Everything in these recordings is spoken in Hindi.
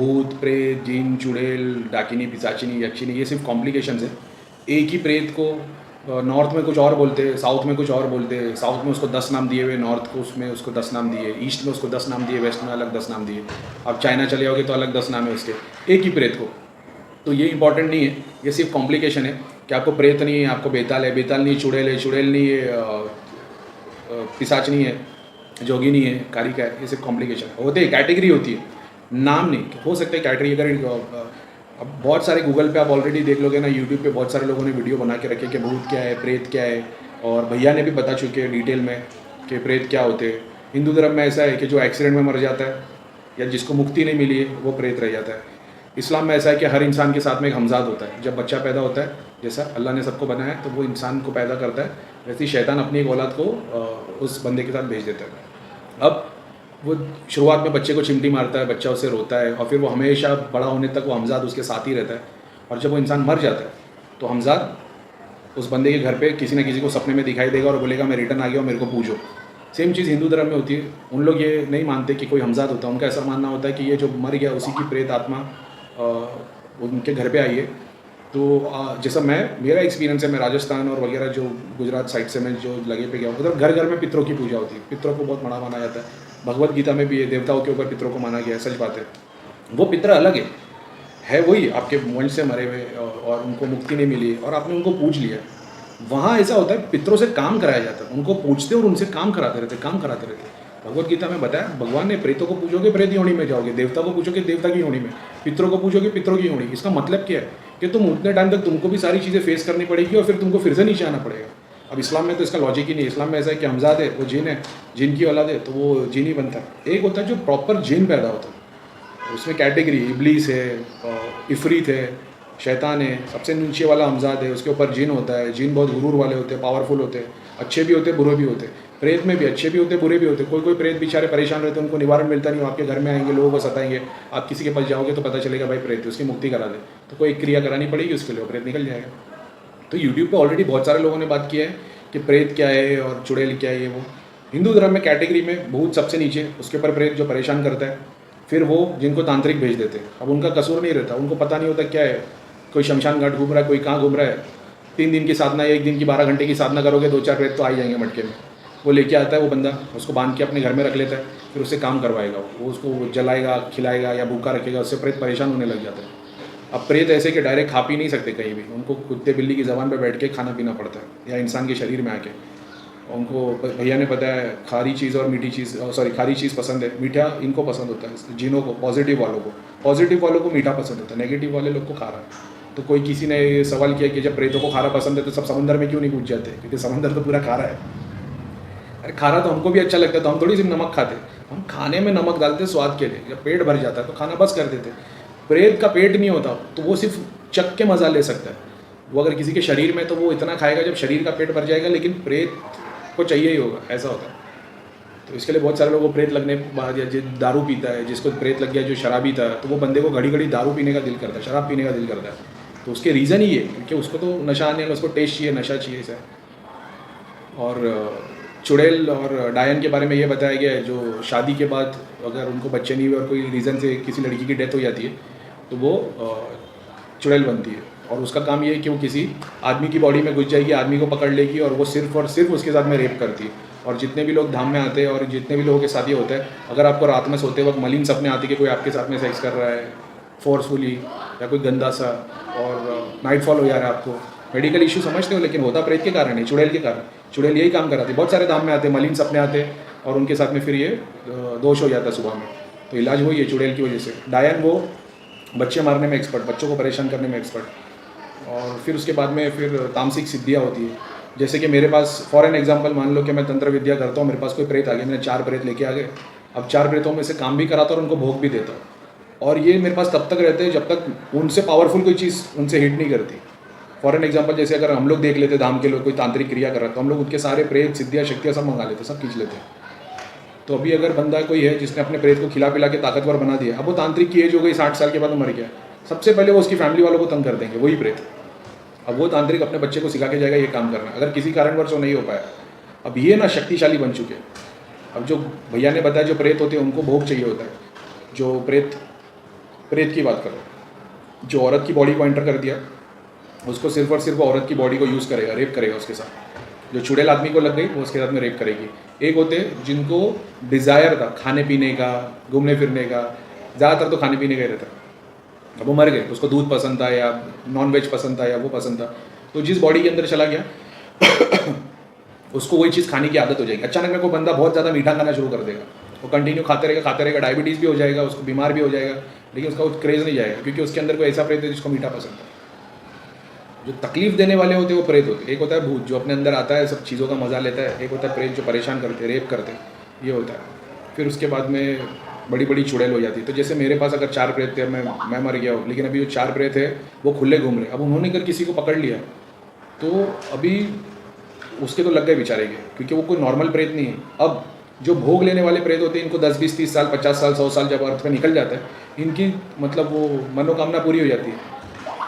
भूत प्रेत जिन चुड़ैल डाकिनी पिशाचिनी यक्षिनी ये सिर्फ कॉम्प्लिकेशंस है। एक ही प्रेत को नॉर्थ में कुछ और बोलते हैं, साउथ में कुछ और बोलते हैं। साउथ में उसको 10 नाम दिए हुए, नॉर्थ को उसमें उसको 10 नाम दिए, ईस्ट में उसको 10 नाम दिए, वेस्ट में अलग 10 नाम दिए। अब चाइना चले जाओगे तो अलग 10 नाम है उसके एक ही प्रेत को। तो ये इंपॉर्टेंट नहीं है, ये सिर्फ कॉम्प्लिकेशन है कि आपको प्रेत नहीं है, आपको बेताल है, बेताल नहीं चुड़ैल है, चुड़ैल नहीं है, पिशाचनी है, जोगिनी है, कारिका है। ये सिर्फ कॉम्प्लिकेशन होते हैं, कैटेगरी होती है, नाम नहीं। हो सकता है कैटेगरी अगर अब बहुत सारे गूगल पे आप ऑलरेडी देख लोगे ना, यूट्यूब पे बहुत सारे लोगों ने वीडियो बना के रखे कि भूत क्या है, प्रेत क्या है, और भैया ने भी बता चुके हैं डिटेल में कि प्रेत क्या होते हैं। हिंदू धर्म में ऐसा है कि जो एक्सीडेंट में मर जाता है या जिसको मुक्ति नहीं मिली है वो प्रेत रह जाता है। इस्लाम में ऐसा है कि हर इंसान के साथ में एक हमजाद होता है। जब बच्चा पैदा होता है, जैसा अल्लाह ने सबको बनाया है तो वो इंसान को पैदा करता है, वैसे ही शैतान अपनी एक औलाद को उस बंदे के साथ भेज देता है। अब वो शुरुआत में बच्चे को चिमटी मारता है, बच्चा उसे रोता है, और फिर वो हमेशा बड़ा होने तक वो हमजाद उसके साथ ही रहता है। और जब वो इंसान मर जाता है तो हमजाद उस बंदे के घर पे किसी न किसी को सपने में दिखाई देगा और बोलेगा मैं रिटर्न आ गया हूँ, मेरे को पूजो। सेम चीज़ हिंदू धर्म में होती है। उन लोग ये नहीं मानते कि कोई हमजाद होता है, उनका ऐसा मानना होता है कि ये जो मर गया उसी की प्रेत आत्मा उनके घर पे आई है। तो जैसा मेरा एक्सपीरियंस है, मैं राजस्थान और वगैरह जो गुजरात साइड से मैं जो लगे पे गया हूँ, उधर घर घर में पितरों की पूजा होती है। पितरों को बहुत बड़ा माना जाता है। भगवत गीता में भी ये देवताओं के ऊपर पितरों को माना गया है, सच बात है। वो पितर अलग है वही आपके वंश से मरे हुए और उनको मुक्ति नहीं मिली और आपने उनको पूज लिया। वहाँ ऐसा होता है, पितरों से काम कराया जाता है, उनको पूछते और उनसे काम कराते रहते। भगवत गीता में बताया भगवान ने, प्रेतों को पूछोगे प्रेत योनि में जाओगे, देवता को पूछोगे देवता की योनि में, पितरों को पूछोगे पितरों की योनि। इसका मतलब क्या है कि तुम उतने टाइम तक तुमको भी सारी चीज़ें फेस करनी पड़ेगी और फिर तुमको फिर से नीचे आना पड़ेगा। अब इस्लाम में तो इसका लॉजिक ही नहीं। इस्लाम में ऐसा है कि हमजाद है वो जिन है, जिन की औलाद है तो वो जिन ही बनता है। एक होता है जो प्रॉपर जिन पैदा होता है, उसमें कैटेगरी इबलीस है, इफरीत है, शैतान है, सबसे नीचे वाला हमजाद है, उसके ऊपर जिन होता है। जिन बहुत गुरूर वाले होते हैं, पावरफुल होते हैं, अच्छे भी होते हैं बुरे भी होते हैं। प्रेत में भी अच्छे भी होते हैं बुरे भी होते हैं। कोई प्रेत बेचारे परेशान रहते हैं, उनको निवारण मिलता नहीं, आपके घर में आएंगे, लोगों को सताएंगे, आप किसी के पास जाओगे तो पता चलेगा भाई प्रेत है, उसकी मुक्ति करा दे, तो कोई क्रिया करानी पड़ेगी उसके लिए, वो प्रेत निकल जाएगा। तो यूट्यूब पे ऑलरेडी बहुत सारे लोगों ने बात की है कि प्रेत क्या है और चुड़ैल क्या है। ये वो हिंदू धर्म में कैटेगरी में भूत सबसे नीचे, उसके ऊपर प्रेत जो परेशान करता है, फिर वो जिनको तांत्रिक भेज देते हैं। अब उनका कसूर नहीं रहता, उनको पता नहीं होता क्या है, कोई शमशान घाट घूम रहा है, कोई कहाँ घूम रहा है। 3 दिन की साधना, 1 दिन की 12 घंटे की साधना करोगे, 2-4 प्रेत तो आ ही जाएंगे मटके में। वो लेके आता है वो बंदा, उसको बांध के अपने घर में रख लेता है, फिर उससे काम करवाएगा, वो उसको जलाएगा, खिलाएगा या भूखा रखेगा, उससे प्रेत परेशान होने लग जाता है। अब प्रेत ऐसे कि डायरेक्ट खा पी नहीं सकते कहीं भी, उनको कुत्ते बिल्ली की ज़बान पर बैठ के खाना पीना पड़ता है या इंसान के शरीर में आके। उनको भैया ने पता है खारी चीज़ और मीठी चीज़, सॉरी खारी चीज़ पसंद है, मीठा इनको पसंद होता है, जिनों को, पॉजिटिव वालों को मीठा पसंद होता है, नेगेटिव वाले लोग को खारा। तो कोई किसी ने ये सवाल किया कि जब प्रेतों को खारा पसंद है तो सब समंदर में क्यों नहीं कूद जाते, क्योंकि समंदर तो पूरा खारा है। अरे खाना तो हमको भी अच्छा लगता है, तो हम थोड़ी सिर्फ नमक खाते, हम खाने में नमक डालते स्वाद के लिए। जब पेट भर जाता है तो खाना बस कर देते। प्रेत का पेट नहीं होता तो वो सिर्फ चख के मज़ा ले सकता है। वो अगर किसी के शरीर में तो वो इतना खाएगा जब शरीर का पेट भर जाएगा, लेकिन प्रेत को चाहिए ही होगा, ऐसा होता है। तो इसके लिए बहुत सारे लोगों को प्रेत लगने के बाद, या जो दारू पीता है, जिसको प्रेत लग गया, जो शराबी था, तो वो बंदे को घड़ी घड़ी दारू पीने का दिल करता है, शराब पीने का दिल करता है। तो उसके रीज़न ही है क्योंकि उसको तो नशा आने का, उसको टेस्ट चाहिए, नशा चाहिए ऐसा। और चुड़ैल और डायन के बारे में ये बताया गया है, जो शादी के बाद अगर उनको बच्चे नहीं हुए और कोई रीज़न से किसी लड़की की डेथ हो जाती है तो वो चुड़ैल बनती है। और उसका काम ये है कि वो किसी आदमी की बॉडी में घुस जाएगी, आदमी को पकड़ लेगी और वो सिर्फ और सिर्फ उसके साथ में रेप करती है। और जितने भी लोग धाम में आते हैं और जितने भी लोगों के साथ ये होता है, अगर आपको रात में सोते वक्त मलिन सपने आते कि कोई आपके साथ में सेक्स कर रहा है फोर्सफुली या कोई गंदा सा, और नाइटफॉल हो जा रहा है आपको, मेडिकल इशू समझते हो, लेकिन होता प्रेत के कारण है, चुड़ैल के कारण। चुड़ैल यही काम कराती है। बहुत सारे धाम में आते, मलिन सपने आते और उनके साथ में फिर ये दोष हो जाता है सुबह में। तो इलाज वही है चुड़ैल की वजह से। डायन वो बच्चे मारने में एक्सपर्ट, बच्चों को परेशान करने में एक्सपर्ट। और फिर उसके बाद में फिर तामसिक सिद्धियाँ होती है। जैसे कि मेरे पास फॉर एन एग्जांपल मान लो कि मैं तंत्र विद्या करता हूँ, मेरे पास कोई प्रेत आ गया, मैंने 4 प्रेत लेके आ गए। अब 4 प्रेतों में से काम भी कराता और उनको भोग भी देता हूँ। और ये मेरे पास तब तक रहते हैं जब तक उनसे पावरफुल कोई चीज़ उनसे हिट नहीं करती। फॉर एन एग्जांपल जैसे अगर हम लोग देख लेते धाम के लोग कोई तांत्रिक क्रिया कर रहा है तो हम लोग उनके सारे प्रेत सिद्धियाँ शक्तियाँ सब मंगा लेते, सब खींच लेते हैं। तो अभी अगर बंदा कोई है जिसने अपने प्रेत को खिला पिला के ताकतवर बना दिया, अब वो तांत्रिक की एज हो गई, 60 साल के बाद वो मर गया, सबसे पहले वो उसकी फैमिली वालों को तंग कर देंगे वही प्रेत। अब वो तांत्रिक अपने बच्चे को सिखा के जाएगा ये काम करना, अगर किसी कारणवश वो नहीं हो पाया। अब ये ना शक्तिशाली बन चुके। अब जो भैया ने बताया जो प्रेत होते हैं उनको भोग चाहिए होता है। जो प्रेत प्रेत की बात करो, जो औरत की बॉडी को एंटर कर दिया उसको सिर्फ और सिर्फ औरत की बॉडी को यूज़ करेगा, रेप करेगा उसके साथ। जो चुड़ैल आदमी को लग गई वो उसके साथ में रेप करेगी। एक होते जिनको डिज़ायर था खाने पीने का, घूमने फिरने का, ज़्यादातर तो खाने पीने का ही रहता। अब वो मर गए, उसको दूध पसंद था या नॉन वेज पसंद था या वो पसंद था, तो जिस बॉडी के अंदर चला गया उसको वही चीज़ खाने की आदत हो जाएगी। अचानक में कोई बंदा बहुत ज़्यादा मीठा खाना शुरू कर देगा, वो कंटिन्यू खाते रहेगा, डायबिटीज़ भी हो जाएगा, उसको बीमार भी हो जाएगा, लेकिन उसका वो क्रेज़ नहीं जाएगा क्योंकि उसके अंदर कोई ऐसा प्रेत है जिसको मीठा पसंद है। जो तकलीफ देने वाले होते हैं वो प्रेत होते हैं। एक होता है भूत जो अपने अंदर आता है, सब चीज़ों का मज़ा लेता है। एक होता है प्रेत जो परेशान करते, रेप करते, ये होता है। फिर उसके बाद में बड़ी बड़ी चुड़ैल हो जाती है। तो जैसे मेरे पास अगर 4 प्रेत थे, मैं मर गया हूँ, लेकिन अभी जो 4 प्रेत है वो खुले घूम रहे। अब उन्होंने अगर किसी को पकड़ लिया तो अभी उसके तो लग गए बेचारे के, क्योंकि वो कोई नॉर्मल प्रेत नहीं है। अब जो भोग लेने वाले प्रेत होते हैं इनको 10 20 30 साल 50 साल 100 साल जब अर्थ में निकल जाता है, इनकी मतलब वो मनोकामना पूरी हो जाती है,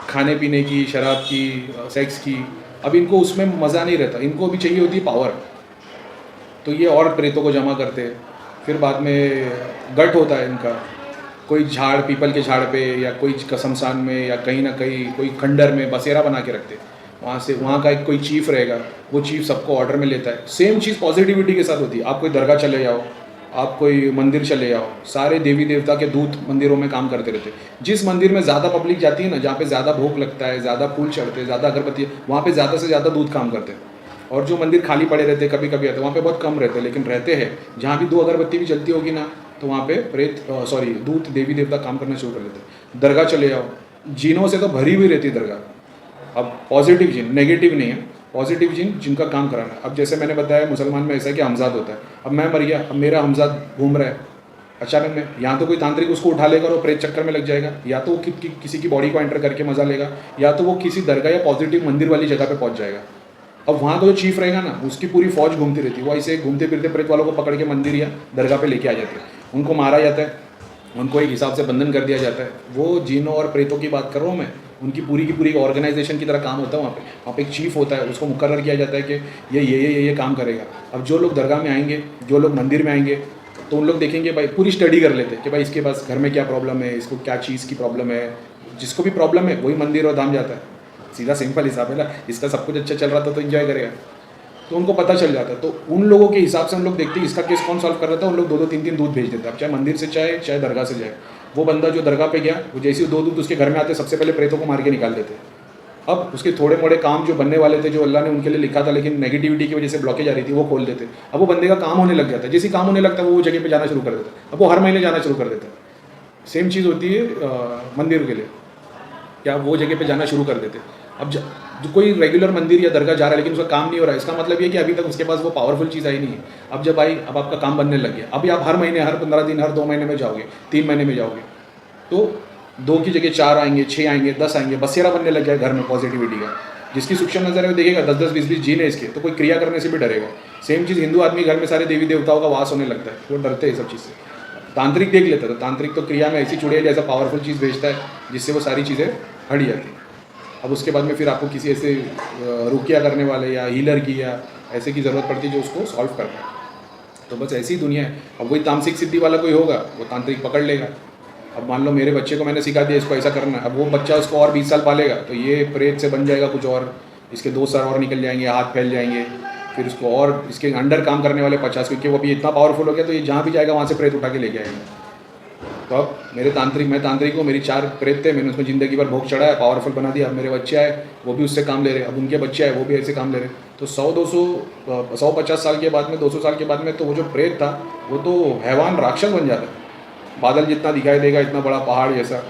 खाने पीने की, शराब की, सेक्स की। अब इनको उसमें मज़ा नहीं रहता, इनको भी चाहिए होती है पावर। तो ये और प्रेतों को जमा करते हैं। फिर बाद में गट होता है इनका, कोई झाड़, पीपल के झाड़ पे या कोई शमशान में या कहीं ना कहीं कोई खंडर में बसेरा बना के रखते हैं। वहाँ से वहाँ का एक कोई चीफ रहेगा, वो चीफ सबको ऑर्डर में लेता है। सेम चीज़ पॉजिटिविटी के साथ होती है। आप कोई दरगाह चले जाओ, आप कोई मंदिर चले जाओ, सारे देवी देवता के दूत मंदिरों में काम करते रहते हैं। जिस मंदिर में ज़्यादा पब्लिक जाती है ना, जहाँ पे ज़्यादा भोग लगता है, ज़्यादा फूल चढ़ते हैं, ज़्यादा अगरबत्ती, वहाँ पे ज़्यादा से ज़्यादा दूत काम करते हैं। और जो मंदिर खाली पड़े रहते हैं, कभी कभी आते हैं, वहाँ पे बहुत कम रहते हैं, लेकिन रहते हैं। जहाँ भी 2 अगरबत्ती भी जलती होगी ना, तो वहाँ पे दूत देवी देवता काम करना शुरू कर देते हैं। दरगाह चले जाओ, जीनों से तो भरी हुई रहती है दरगाह। अब पॉजिटिव जीन, नेगेटिव नहीं है, पॉजिटिव जिन जिनका काम कराना है। अब जैसे मैंने बताया मुसलमान में ऐसा है कि हमजाद होता है। अब मैं मर गया, अब मेरा हमजाद घूम रहा है अचानक में, यहाँ तो कोई तांत्रिक उसको उठा लेगा और वो प्रेत चक्कर में लग जाएगा, या तो वो किसी की बॉडी को एंटर करके मजा लेगा, या तो वो किसी दरगाह या पॉजिटिव मंदिर वाली जगह पे पहुँच जाएगा। अब वहाँ तो जो चीफ रहेगा ना, उसकी पूरी फौज घूमती रहती है, वो ऐसे घूमते फिरते प्रेत वालों को पकड़ के मंदिर या दरगाह पे लेके आ जाते हैं, उनको मारा जाता है, उनको एक हिसाब से बंधन कर दिया जाता है। वो जिनों और प्रेतों की बात कर रहा हूँ मैं, उनकी पूरी की पूरी ऑर्गेनाइजेशन की तरह काम होता है वहाँ पे एक चीफ होता है, उसको मुकर्रर किया जाता है कि ये काम करेगा। अब जो लोग दरगाह में आएंगे, जो लोग मंदिर में आएंगे, तो उन लोग देखेंगे भाई, पूरी स्टडी कर लेते हैं कि भाई इसके पास घर में क्या प्रॉब्लम है, इसको क्या चीज़ की प्रॉब्लम है। जिसको भी प्रॉब्लम है वही मंदिर और धाम जाता है, सीधा सिंपल हिसाब है ना। इसका सब कुछ अच्छा चल रहा था तो इन्जॉय करेगा, तो उनको पता चल जाता है। तो उन लोगों के हिसाब से हम लोग देखते हैं इसका केस कौन सॉल्व कर रहा था, उन लोग 2-2 3-3 दूध भेज देते हैं, चाहे मंदिर से चाहे दरगाह से जाए। वो बंदा जो दरगाह पे गया, वो जैसे ही 2 दूध उसके घर में आते, सबसे पहले प्रेतों को मार के निकाल देते। अब उसके थोड़े मोड़े काम जो बनने वाले थे, जो अल्लाह ने उनके लिए लिखा था, लेकिन नेगेटिविटी की वजह से ब्लॉकेज आ रही थी, वो खोल देते। अब वो बंदे का काम होने लग जाता है, जैसे काम होने लगता है वो जगह पे जाना शुरू कर देता है। अब वो हर महीने जाना शुरू कर देता है। सेम चीज़ होती है मंदिर के लिए, क्या वो जगह पे जाना शुरू कर देते। अब जो कोई रेगुलर मंदिर या दरगाह जा रहा है लेकिन उसका काम नहीं हो रहा है, इसका मतलब ये कि अभी तक उसके पास वो पावरफुल चीज़ आई नहीं है। अब जब आई, अब आपका काम बनने लग गया, अभी आप हर महीने, हर 15 दिन, हर 2 महीने में जाओगे, 3 महीने में जाओगे, तो 2 की जगह 4 आएंगे, 6 आएंगे, 10 आएंगे, बसेरा बनने लग जाए घर में पॉजिटिविटी का। जिसकी सूक्ष्म नजर है वो देखेगा 10-10 20-20 जीन है इसके, तो कोई क्रिया करने से भी डरेगा। सेम चीज़ हिंदू आदमी घर में सारे देवी देवताओं का वास होने लगता है, वो डरते हैं सब चीज़ से। तांत्रिक देख लेता है, तो तांत्रिक तो क्रिया में ऐसी चुड़ैल जैसा पावरफुल चीज़ भेजता है जिससे वो सारी चीज़ें हट जाती हैं। अब उसके बाद में फिर आपको किसी ऐसे रुकिया करने वाले या हीलर की या ऐसे की ज़रूरत पड़ती है जो उसको सॉल्व कर पाए। तो बस ऐसी ही दुनिया है। अब वही तामसिक सिद्धि वाला कोई होगा, वो तांत्रिक पकड़ लेगा। अब मान लो मेरे बच्चे को मैंने सिखा दिया इसको ऐसा करना है, अब वो बच्चा उसको और 20 साल पालेगा, तो ये प्रेत से बन जाएगा कुछ और, इसके 2 सर और निकल जाएंगे, हाथ फैल जाएंगे, फिर उसको और इसके अंडर काम करने वाले 50, क्योंकि वो अभी इतना पावरफुल हो गया, तो ये जहाँ भी जाएगा वहाँ से प्रेत उठा के लेके आएगा। तो अब मैं तांत्रिक हूँ, मेरी 4 प्रेत थे, मैंने उसमें ज़िंदगी भर भोग चढ़ाया, पावरफुल बना दिया। अब मेरे बच्चे आए, वो भी उससे काम ले रहे, अब उनके बच्चे आए, वो भी ऐसे काम ले रहे। तो 100-200-150 साल के बाद में, 200 साल के बाद में, तो वो जो प्रेत था वो तो हैवान राक्षस बन जाता है। बादल जितना दिखाई देगा, इतना बड़ा पहाड़ जैसा,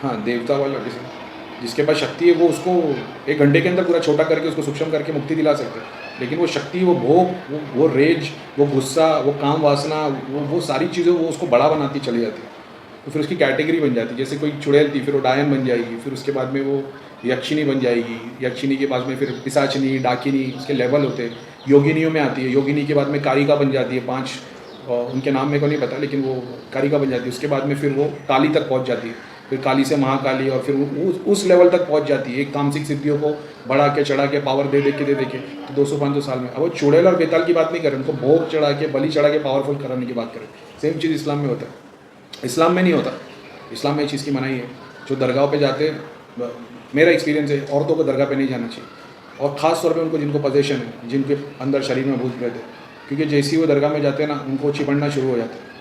हाँ देवता वाला जिसके पास शक्ति है वो उसको 1 घंटे के अंदर पूरा छोटा करके उसको सूक्ष्म करके मुक्ति दिला सकते हैं। लेकिन वो शक्ति, वो भोग, वो रेज, वो गुस्सा, वो काम वासना, वो सारी चीज़ें वो उसको बड़ा बनाती चली जाती है। तो फिर उसकी कैटेगरी बन जाती है। जैसे कोई चुड़ैल थी, फिर वो डायन बन जाएगी, फिर उसके बाद में वो यक्षिणी बन जाएगी, यक्षिणी के बाद में फिर पिशाचिनी, डाकिनी, उसके लेवल होते हैं। योगिनियों में आती है, योगिनी के बाद में कारिका बन जाती है, 5 उनके नाम मेरे को नहीं पता, लेकिन वो कारिका बन जाती है। उसके बाद में फिर वो काली तक पहुँच जाती है, फिर काली से महाकाली, और फिर उस लेवल तक पहुंच जाती है। एक तामसिक सिद्धियों को बढ़ा के चढ़ा के पावर दे के तो 200-500 साल में। अब वो चुड़ैल और बेताल की बात नहीं करें, उनको भोग चढ़ा के, बलि चढ़ा के पावरफुल कराने की बात करें। सेम चीज़ इस्लाम में होता है। इस्लाम में नहीं होता। इस्लाम में ये चीज़ की मनाही है। जो दरगाह पे जाते हैं, मेरा एक्सपीरियंस है, औरतों को दरगाह पे नहीं जाना चाहिए, और ख़ास तौर पे उनको जिनको पोजेशन है, जिनके अंदर शरीर में भूत प्रेत है, क्योंकि जैसे ही वो दरगाह में जाते हैं ना, उनको चिपड़ना शुरू हो जाता है।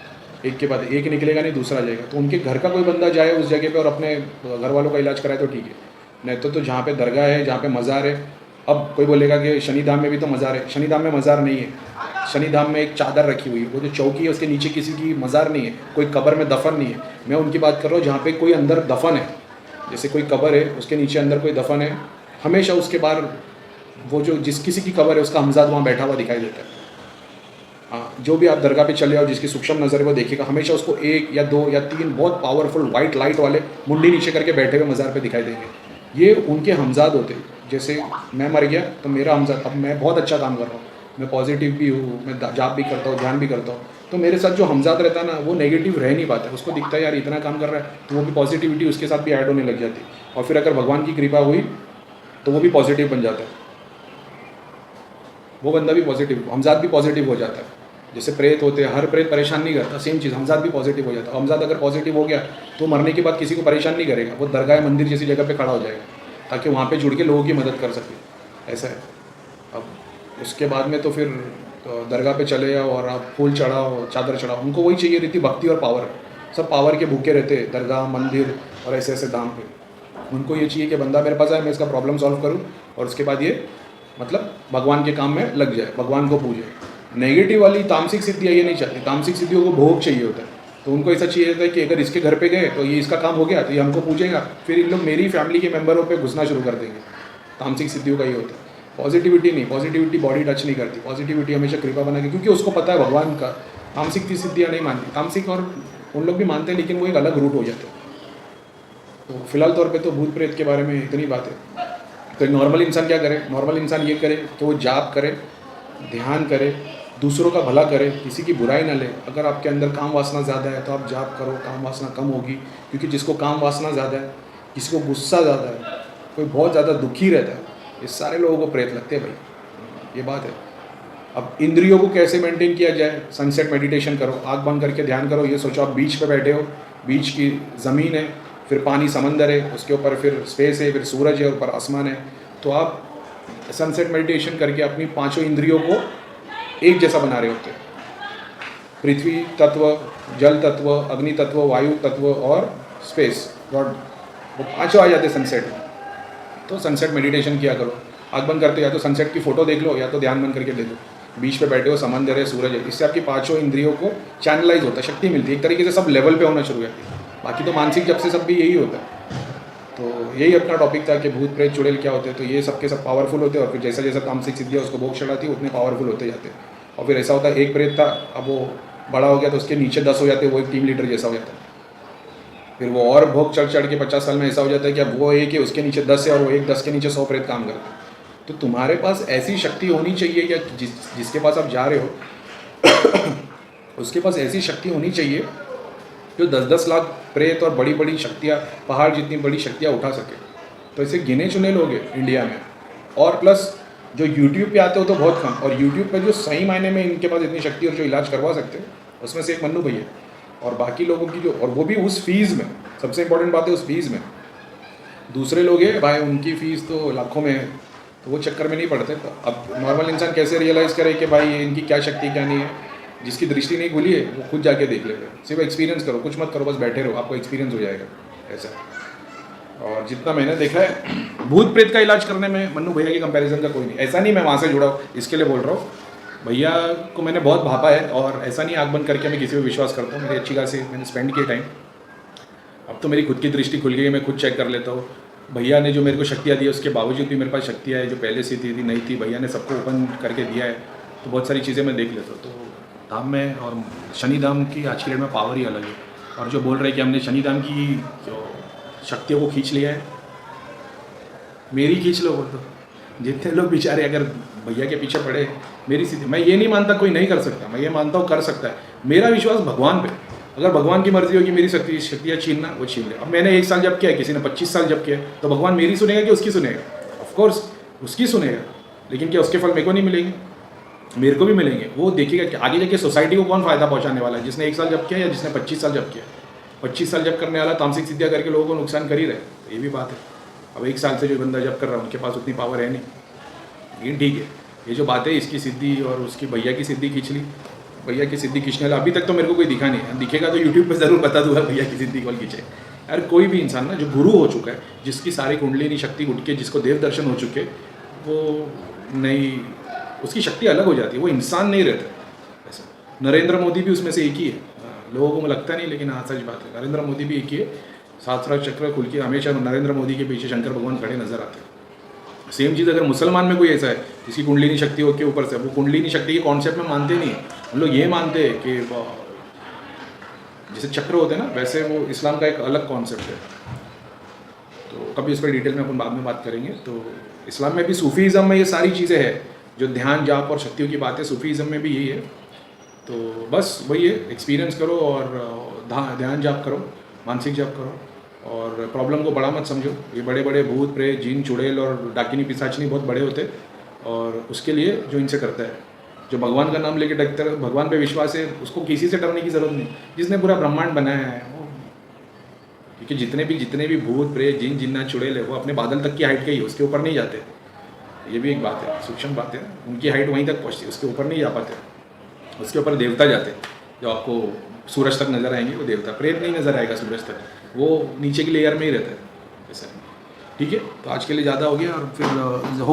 एक के बाद एक निकलेगा नहीं, दूसरा जाएगा। तो उनके घर का कोई बंदा जाए उस जगह पे और अपने घर वालों का इलाज कराए तो ठीक है, नहीं तो जहाँ पे दरगाह है, जहाँ पे मज़ार है। अब कोई बोलेगा कि शनिधाम में भी तो मज़ार है। शनिधाम में मज़ार नहीं है। शनिधाम में एक चादर रखी हुई है, वो जो चौकी है उसके नीचे किसी की मज़ार नहीं है, कोई कब्र में दफन नहीं है। मैं उनकी बात कर रहा हूँ जहाँ पे कोई अंदर दफन है, जैसे कोई कब्र है उसके नीचे अंदर कोई दफन है, हमेशा उसके बाहर वो जो जिस किसी की कब्र है उसका हमजाद वहाँ बैठा हुआ दिखाई देता है। हाँ, जो भी आप दरगाह पे चले और जिसकी सूक्ष्म नज़र है वो देखिएगा, हमेशा उसको 1 या 2 या 3 बहुत पावरफुल वाइट लाइट वाले मुंडी नीचे करके बैठे हुए मज़ार पे दिखाई देंगे। ये उनके हमजाद होते हैं। जैसे मैं मर गया तो मेरा हमजाद, अब मैं बहुत अच्छा काम कर रहा हूँ, मैं पॉजिटिव भी हूँ, मैं जाप भी करता हूँ, ध्यान भी करता हूँ, तो मेरे साथ जो हमजाद रहता है ना, वो नेगेटिव रह नहीं पाता। उसको दिखता है यार इतना काम कर रहा है, तो वो भी पॉजिटिविटी उसके साथ भी ऐड होने लग जाती है। और फिर अगर भगवान की कृपा हुई तो वो भी पॉजिटिव बन जाता है, वो बंदा भी पॉजिटिव, हमजाद भी पॉजिटिव हो जाता है। जैसे प्रेत होते हैं, हर प्रेत परेशान नहीं करता, सेम चीज़ हमजाद भी पॉजिटिव हो जाता है। हमजाद अगर पॉजिटिव हो गया तो मरने के बाद किसी को परेशान नहीं करेगा, वो दरगाह मंदिर जैसी जगह पे खड़ा हो जाएगा ताकि वहाँ पे जुड़ के लोगों की मदद कर सके। ऐसा है। अब उसके बाद में तो फिर दरगाह पे चले जाओ और आप फूल चढ़ाओ, चादर चढ़ाओ, उनको वही चाहिए रहती, भक्ति और पावर। सब पावर के भूखे रहते हैं दरगाह, मंदिर और ऐसे ऐसे दाम पे। उनको ये चाहिए कि बंदा मेरे पास आए, मैं इसका प्रॉब्लम सॉल्व करूँ और उसके बाद ये मतलब भगवान के काम में लग जाए, भगवान को पूजे। नेगेटिव वाली तामसिक सिद्धियाँ ये नहीं चाहती। तामसिक सिद्धियों को भोग चाहिए होता है, तो उनको ऐसा चाहिए होता है कि अगर इसके घर पे गए तो ये इसका काम हो गया तो ये हमको पूछेगा, फिर इन लोग मेरी फैमिली के मेंबरों पे घुसना शुरू कर देंगे। तामसिक सिद्धियों का ये होता है। पॉजिटिविटी नहीं, पॉजिटिविटी बॉडी टच नहीं करती, पॉजिटिविटी हमेशा कृपा बना के, क्योंकि उसको पता है भगवान का। तामसिक की सिद्धियाँ नहीं मानती, तामसिक और उन लोग भी मानते हैं लेकिन वो एक अलग रूट हो जाते हैं। तो फिलहाल तौर पे तो भूत प्रेत के बारे में इतनी बात है। तो नॉर्मल इंसान क्या करे? नॉर्मल इंसान ये करे कि वो जाप करे, ध्यान करे, दूसरों का भला करे, किसी की बुराई ना ले। अगर आपके अंदर काम वासना ज़्यादा है तो आप जाप करो, काम वासना कम होगी। क्योंकि जिसको काम वासना ज़्यादा है, किसी को गुस्सा ज़्यादा है, कोई बहुत ज़्यादा दुखी रहता है, ये सारे लोगों को प्रेत लगते हैं भाई, ये बात है। अब इंद्रियों को कैसे मेंटेन किया जाए? सनसेट मेडिटेशन करो, आँख बंद करके ध्यान करो। ये सोचो आप बीच पे बैठे हो, बीच की ज़मीन है, फिर पानी समंदर है, उसके ऊपर फिर स्पेस है, फिर सूरज है, ऊपर आसमान है। तो आप सनसेट मेडिटेशन करके अपनी पांचों इंद्रियों को एक जैसा बना रहे होते हैं। पृथ्वी तत्व, जल तत्व, अग्नि तत्व, वायु तत्व और स्पेस, गॉड, वो पांचों आ जाते सनसेट में। तो सनसेट मेडिटेशन किया करो, आँख बंद करते, या तो सनसेट की फ़ोटो देख लो या तो ध्यान बंद करके दे दो। बीच पे बैठे हो, समंदर है, सूरज है, इससे आपकी पांचों इंद्रियों को चैनलाइज होता है, शक्ति मिलती है। एक तरीके से सब लेवल पे होना शुरू हो जाती है। बाकी तो मानसिक जब से सब भी यही होता है। तो यही अपना टॉपिक था कि भूत प्रेत चुड़ैल क्या होते हैं। तो ये सबके सब पावरफुल होते हैं और फिर जैसा जैसा तामसिक सिद्धियाँ उसको भोग चढ़ाती है उतने पावरफुल होते जाते हैं। और फिर ऐसा होता है, एक प्रेत था, अब वो बड़ा हो गया तो उसके नीचे 10 हो जाते हैं, वो एक टीम लीडर जैसा हो जाता है। फिर वो और भोग चढ़ चढ़ के 50 साल में ऐसा हो जाता है कि अब वो एक है, उसके नीचे 10 है और वो एक 10 के नीचे 100 प्रेत काम करते हैं। तो तुम्हारे पास ऐसी शक्ति होनी चाहिए, या जिसके पास आप जा रहे हो उसके पास ऐसी शक्ति होनी चाहिए जो 10-10 लाख प्रेत और बड़ी बड़ी शक्तियाँ, पहाड़ जितनी बड़ी शक्तियाँ उठा सके। तो ऐसे गिने चुने लोग हैं इंडिया में। और प्लस जो यूट्यूब पे आते हो तो बहुत कम, और यूट्यूब पे जो सही मायने में इनके पास इतनी शक्ति और जो इलाज करवा सकते हैं उसमें से एक मन्नू भैया। और बाकी लोगों की जो, और वो भी उस फीस में, सबसे इंपॉर्टेंट बात है उस फीस में। दूसरे लोग हैं भाई, उनकी फ़ीस तो लाखों में है, तो वो चक्कर में नहीं पड़ते। तो अब नॉर्मल इंसान कैसे रियलाइज़ करे कि भाई इनकी क्या शक्ति क्या नहीं है? जिसकी दृष्टि नहीं खुली है वो खुद जाके देख ले। सिर्फ एक्सपीरियंस करो, कुछ मत करो, बस बैठे रहो, आपको एक्सपीरियंस हो जाएगा ऐसा। और जितना मैंने देखा है भूत प्रेत का इलाज करने में मन्नू भैया की कंपैरिजन का कोई नहीं। ऐसा नहीं मैं वहाँ से जुड़ा हूँ, इसके लिए बोल रहा हूँ। भैया को मैंने बहुत भापा है, और ऐसा नहीं आँख बंद करके मैं किसी पर विश्वास करता हूँ। मेरी अच्छी खासी मैंने स्पेंड किया टाइम। अब तो मेरी खुद की दृष्टि खुल गई है, मैं खुद चेक कर लेता हूँ। भैया ने जो मेरे को शक्तियाँ दी, उसके बावजूद भी मेरे पास शक्तियाँ है जो पहले से थी नहीं थी, भैया ने सबको ओपन करके दिया है। तो बहुत सारी चीज़ें मैं देख लेता हूँ। तो धाम में और शनिधाम की आज की डेट में पावर ही अलग है। और जो बोल रहे हैं कि हमने शनिधाम की जो शक्तियों को खींच लिया है, मेरी खींच लो। वो तो जितने लोग बेचारे अगर भैया के पीछे पड़े, मेरी स्थिति, मैं ये नहीं मानता कोई नहीं कर सकता, मैं ये मानता हूँ कर सकता है। मेरा विश्वास भगवान पे, अगर भगवान की मर्जी होगी मेरी शक्तियाँ छीनना, वो छीन ले। अब मैंने 1 साल जब किया है, किसी ने 25 साल जब किया है, तो भगवान मेरी सुनेगा कि उसकी सुनेगा? ऑफकोर्स उसकी सुनेगा, लेकिन क्या उसके फल मेरे को नहीं मिलेंगे? मेरे को भी मिलेंगे। वो देखिएगा कि आगे जाके सोसाइटी को कौन फ़ायदा पहुंचाने वाला है, जिसने 1 साल जब किया या जिसने 25 साल जब किया। 25 साल जब करने वाला तामसिक सिद्धियाँ करके लोगों को नुकसान कर ही रहे, तो ये भी बात है। अब 1 साल से जो बंदा जब कर रहा है उनके पास उतनी पावर है नहीं, लेकिन ठीक है। ये जो बात है इसकी सिद्धि और उसकी भैया की सिद्धि खींच ली, भैया की सिद्धि खींचने वाला अभी तक तो मेरे को कोई दिखा नहीं है, दिखेगा तो यूट्यूब पे ज़रूर बता दूंगा भैया की सिद्धि कौन खींचे। यार कोई भी इंसान ना जो गुरु हो चुका है, जिसकी सारी कुंडलिनी शक्ति उठ के, जिसको देव दर्शन हो चुके, वो नहीं, उसकी शक्ति अलग हो जाती है, वो इंसान नहीं रहता ऐसा। नरेंद्र मोदी भी उसमें से एक ही है, लोगों को लगता नहीं, लेकिन हाँ सच बात है, नरेंद्र मोदी भी एक ही है। सहस्रार चक्र खुल के हमेशा नरेंद्र मोदी के पीछे शंकर भगवान खड़े नजर आते हैं। सेम चीज़ अगर मुसलमान में कोई ऐसा है जिसकी कुंडलिनी शक्ति हो के ऊपर से, वो कुंडलिनी शक्ति के कॉन्सेप्ट में मानते नहीं है। हम लोग ये मानते हैं कि जैसे चक्र होते हैं ना, वैसे वो इस्लाम का एक अलग कॉन्सेप्ट है। तो कभी उस पर डिटेल में अपन बाद में बात करेंगे। तो इस्लाम में भी, सूफीज़म में ये सारी चीज़ें हैं, जो ध्यान जाप और शक्तियों की बात है, सूफीज़म में भी यही है। तो बस वही है, एक्सपीरियंस करो और ध्यान जाप करो, मानसिक जाप करो, और प्रॉब्लम को बड़ा मत समझो। ये बड़े बड़े भूत प्रेत जिन चुड़ैल और डाकिनी पिशाचिनी बहुत बड़े होते हैं, और उसके लिए जो इनसे करता है, जो भगवान का नाम लेके डरता है, भगवान पे विश्वास है, उसको किसी से डरने की ज़रूरत नहीं। जिसने पूरा ब्रह्मांड बनाया है वो, क्योंकि जितने भी भूत प्रेत जिन जिन्ना चुड़ैल है, वो अपने बादल तक की हाइट के ही, उसके ऊपर नहीं जाते। ये भी एक बात है, सूक्ष्म बात है। उनकी हाइट वहीं तक पहुँचती है, उसके ऊपर नहीं जा पाते। उसके ऊपर देवता जाते हैं, जो आपको सूरज तक नज़र आएंगे वो देवता। प्रेत नहीं नज़र आएगा सूरज तक, वो नीचे की लेयर में ही रहता है ऐसा। ठीक है, तो आज के लिए ज़्यादा हो गया, और फिर